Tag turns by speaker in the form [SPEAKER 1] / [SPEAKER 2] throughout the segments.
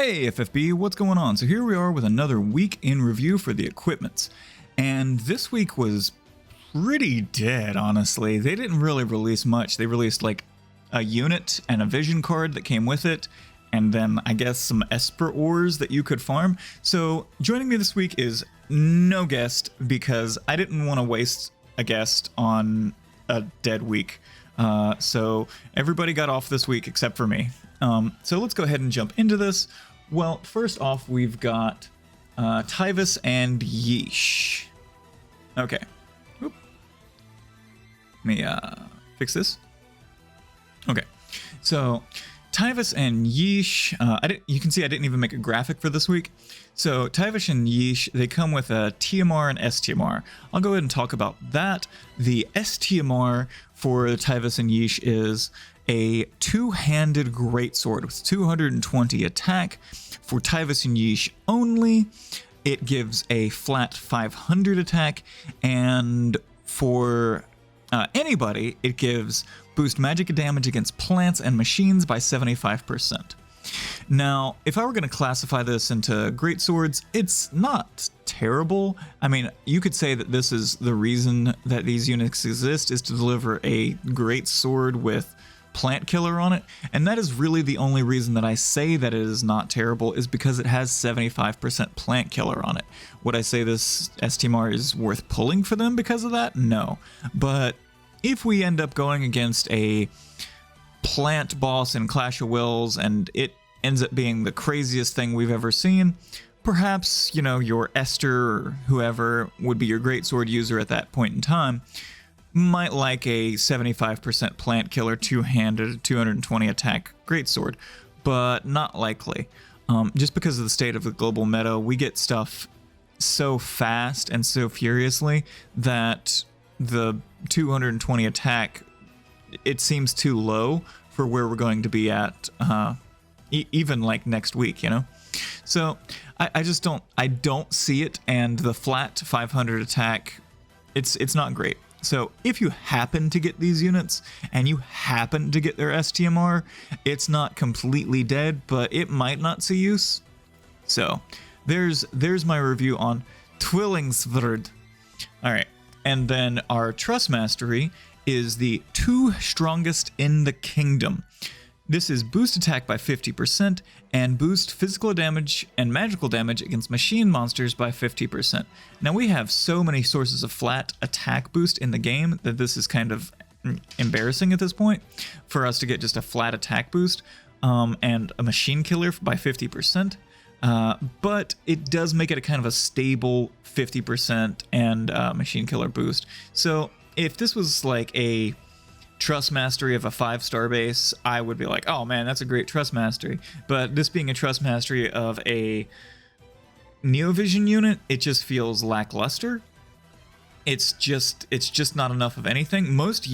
[SPEAKER 1] Hey FFBE, what's going on? So here we are with another week in review for the equipments. And this week was pretty dead, honestly. They didn't really release much. They released like a unit and a vision card that came with it, and then I guess some Esper ores that you could farm. So joining me this week is no guest because I didn't want to waste a guest on a dead week. So everybody got off this week except for me. So let's go ahead and jump into this. Well, first off, we've got Tyvis and Yeesh. Okay. Oop. Let me fix this. Okay. So Tyvis and Yeesh, you can see I didn't even make a graphic for this week. So Tyvis and Yeesh, they come with a TMR and STMR. I'll go ahead and talk about that. The STMR for Tyvis and Yeesh is a two-handed greatsword with 220 attack. For Tyvis and Yeesh only, it gives a flat 500 attack, and for anybody, it gives boost magic damage against plants and machines by 75%. Now, if I were going to classify this into greatswords, it's not terrible. I mean, you could say that this is the reason that these units exist, is to deliver a greatsword with plant killer on it, and that is really the only reason that I say that it is not terrible, is because it has 75% plant killer on it. Would I say this STMR is worth pulling for them because of that? No. But if we end up going against a plant boss in Clash of Wills and it ends up being the craziest thing we've ever seen, perhaps, you know, your Esther or whoever would be your greatsword user at that point in time might like a 75% plant killer two-handed 220 attack greatsword, but not likely. Just because of the state of the global meta, we get stuff so fast and so furiously that the 220 attack, it seems too low for where we're going to be at even like next week, you know? So I just don't see it, and the flat 500 attack, it's not great. So if you happen to get these units and you happen to get their STMR, it's not completely dead, but it might not see use. So there's my review on Tvillingsverd. All right, and then our Trust Mastery is the 2 strongest in the kingdom. This is boost attack by 50% and boost physical damage and magical damage against machine monsters by 50%. Now we have so many sources of flat attack boost in the game that this is kind of embarrassing at this point for us to get just a flat attack boost and a machine killer by 50%. But it does make it a kind of a stable 50% and machine killer boost. So if this was like a Trust Mastery of a 5-star base, I would be like, oh man, that's a great Trust Mastery. But this being a Trust Mastery of a Neovision unit, it just feels lackluster. It's just not enough of anything. Most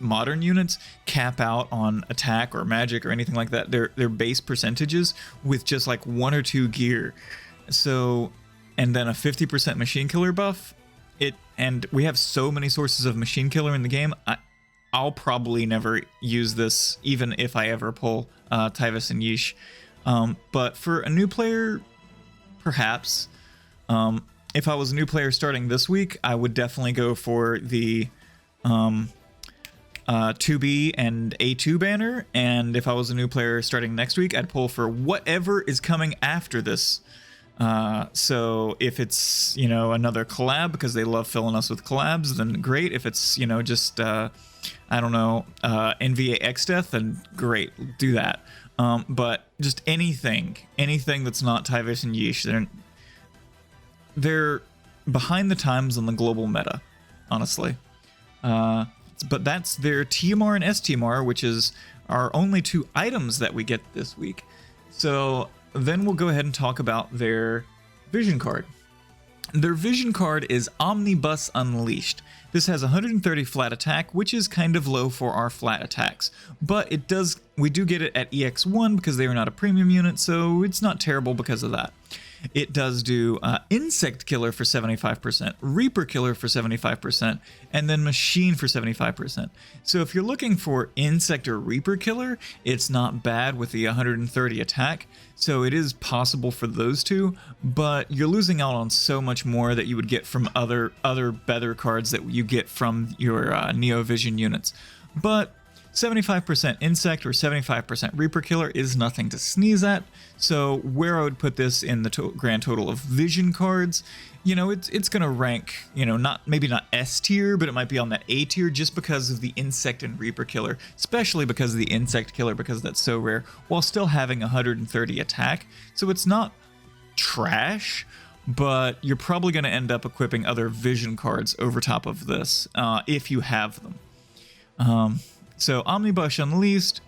[SPEAKER 1] modern units cap out on attack or magic or anything like that, their base percentages with just like 1 or 2 gear. So, and then a 50% machine killer buff. And we have so many sources of machine killer in the game. I'll probably never use this, even if I ever pull Tyvis and Yeesh. But for a new player, perhaps. If I was a new player starting this week, I would definitely go for the 2B and A2 banner. And if I was a new player starting next week, I'd pull for whatever is coming after this. So if it's, you know, another collab, because they love filling us with collabs, then great. If it's, you know, just I don't know, NVA X-Death, then great, do that. But just anything that's not Tyvis and Yeesh, they're behind the times on the global meta, honestly. But that's their TMR and STMR, which is our only 2 items that we get this week. So then we'll go ahead and talk about their vision card. Their vision card is Omnibus Unleashed. This has 130 flat attack, which is kind of low for our flat attacks, but we do get it at EX1 because they are not a premium unit, so it's not terrible because of that. it does do Insect Killer for 75%, Reaper Killer for 75%, and then Machine for 75%. So if you're looking for Insect or Reaper Killer, it's not bad with the 130 attack. So it is possible for those two, but you're losing out on so much more that you would get from other better cards that you get from your Neo Vision units. But 75% Insect or 75% Reaper Killer is nothing to sneeze at. So where I would put this in the grand total of Vision cards, you know, it's going to rank, you know, maybe not S tier, but it might be on that A tier just because of the Insect and Reaper Killer, especially because of the Insect Killer, because that's so rare, while still having 130 attack. So it's not trash, but you're probably going to end up equipping other Vision cards over top of this if you have them. So Omnibus Unleashed,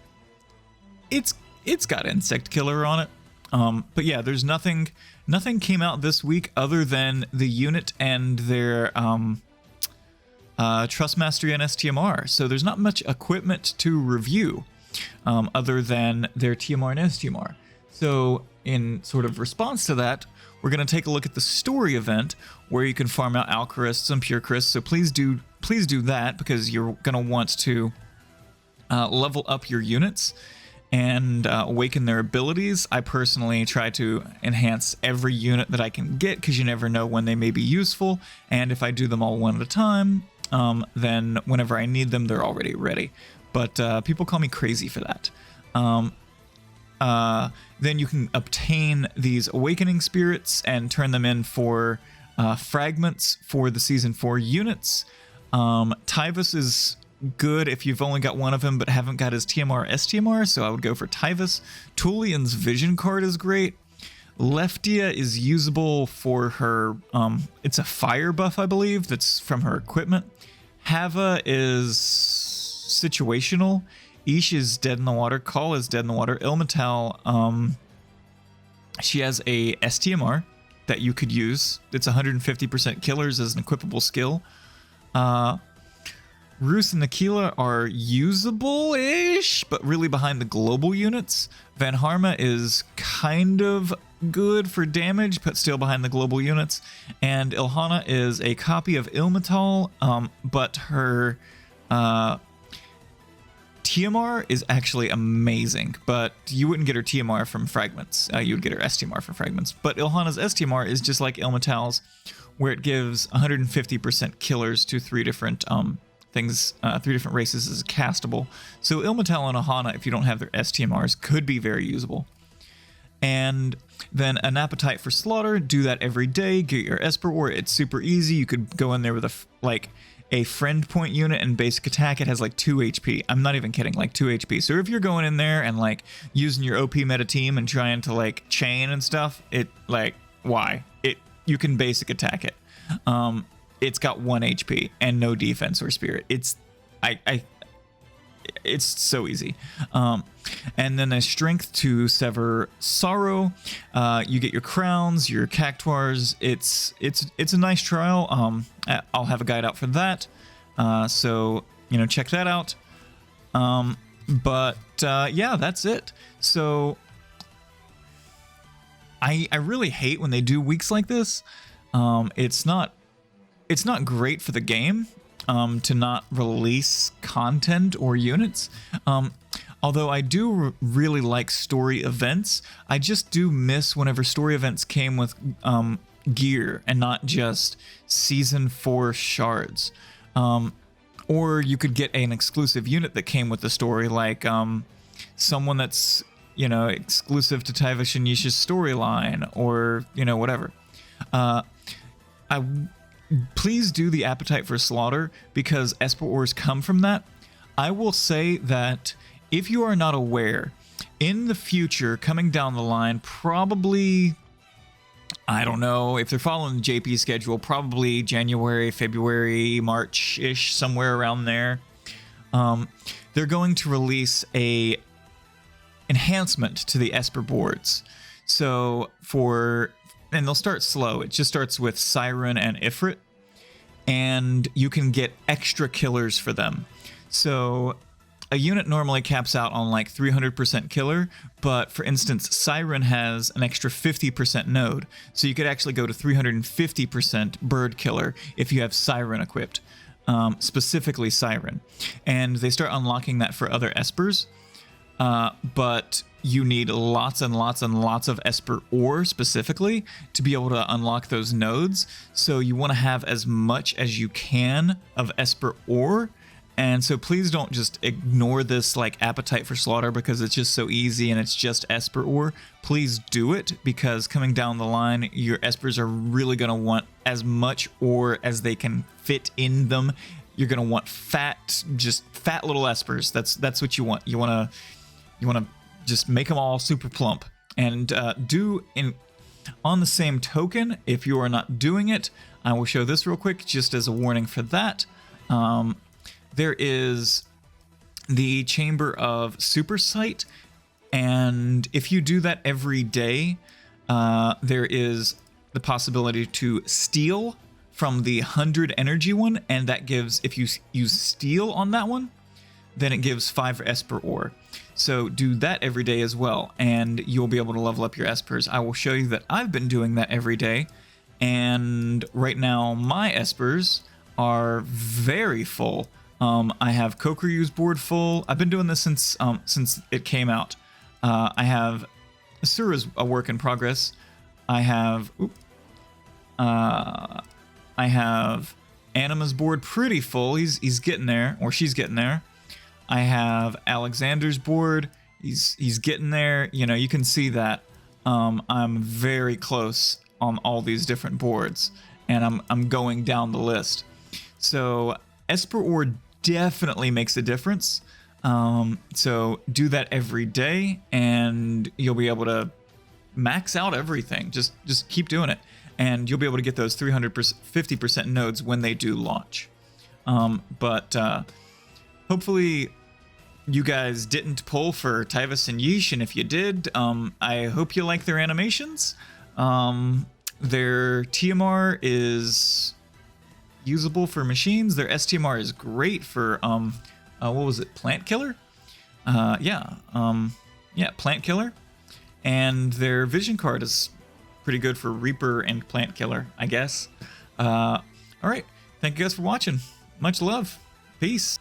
[SPEAKER 1] it's got Insect Killer on it. But yeah, there's nothing came out this week other than the unit and their Trust Mastery and STMR. So there's not much equipment to review other than their TMR and STMR. So in sort of response to that, we're going to take a look at the story event where you can farm out Alcherists and Pure Chrysts. So please do that, because you're going to want to level up your units and awaken their abilities. I personally try to enhance every unit that I can get, because you never know when they may be useful, and if I do them all one at a time, then whenever I need them, they're already ready. But people call me crazy for that. Then you can obtain these Awakening Spirits and turn them in for fragments for the Season 4 units. Tyvus is good if you've only got one of him but haven't got his TMR or STMR, so I would go for Tyvus. Tulian's Vision card is great. Leftia is usable for her, it's a fire buff, I believe, that's from her equipment. Hava is situational. Ish is dead in the water. Kal is dead in the water. Ilmatal, she has a STMR that you could use. It's 150% killers as an equipable skill. Roos and Aquila are usable-ish, but really behind the global units. Van Harma is kind of good for damage, but still behind the global units. And Ilhana is a copy of Ilmatal, but her TMR is actually amazing, but you wouldn't get her TMR from fragments. You would get her STMR from fragments. But Ilhana's STMR is just like Ilmatal's, where it gives 150% killers to three different three different races is castable. So Ilmatal and Ilhana, if you don't have their STMRs, could be very usable. And then an Appetite for Slaughter, do that every day, get your Esper Ore. It's super easy. You could go in there with a friend point unit and basic attack. It has like 2 HP. I'm not even kidding, like 2 HP. So if you're going in there and like using your OP meta team and trying to like chain and stuff, you can basic attack it. It's got 1 HP and no defense or spirit. It's so easy. And then a strength to sever sorrow. You get your crowns, your cactuars. It's a nice trial. I'll have a guide out for that. So check that out. Yeah, that's it. So I really hate when they do weeks like this. It's not great for the game to not release content or units. Although I do really like story events, I just do miss whenever story events came with gear and not just Season 4 shards. Or you could get an exclusive unit that came with the story, like someone that's exclusive to Tyvish and Yisha's storyline, or whatever. Please do the Appetite for Slaughter, because Esper Ores come from that. I will say that if you are not aware, in the future, coming down the line, probably, I don't know, if they're following the JP schedule, probably January, February, March-ish, somewhere around there, they're going to release a enhancement to the Esper boards. So and they'll start slow. It just starts with Siren and Ifrit, and you can get extra killers for them. So a unit normally caps out on like 300% killer, but for instance, Siren has an extra 50% node, so you could actually go to 350% bird killer if you have Siren equipped, specifically Siren. And they start unlocking that for other Espers, but you need lots and lots and lots of Esper ore specifically to be able to unlock those nodes. So you want to have as much as you can of Esper ore. And so please don't just ignore this like appetite for slaughter because it's just so easy and it's just Esper ore. Please do it, because coming down the line, your Espers are really going to want as much ore as they can fit in them. You're going to want just fat little Espers. That's what you want. You want to just make them all super plump. And on the same token, if you are not doing it, I will show this real quick just as a warning for that. There is the Chamber of Super Sight, and if you do that every day, there is the possibility to steal from the 100 energy one, and that gives, if you use steal on that one, then it gives 5 Esper ore. So do that every day as well, and you'll be able to level up your Espers. I will show you that I've been doing that every day, and right now my Espers are very full. I have Kokryu's board full. I've been doing this since it came out. I have Asura's a work in progress. I have Anima's board pretty full. He's getting there, or she's getting there. I have Alexander's board. He's getting there. You know, you can see that I'm very close on all these different boards, and I'm going down the list. So Esper ore definitely makes a difference. So do that every day and you'll be able to max out everything. Just keep doing it, and you'll be able to get those 350% nodes when they do launch. But hopefully you guys didn't pull for Tyvus and Yeesh, and if you did, I hope you like their animations. Their TMR is usable for machines. Their STMR is great for what was it, Plant Killer? Yeah, Plant Killer. And their vision card is pretty good for Reaper and Plant Killer, I guess. All right, thank you guys for watching. Much love. Peace.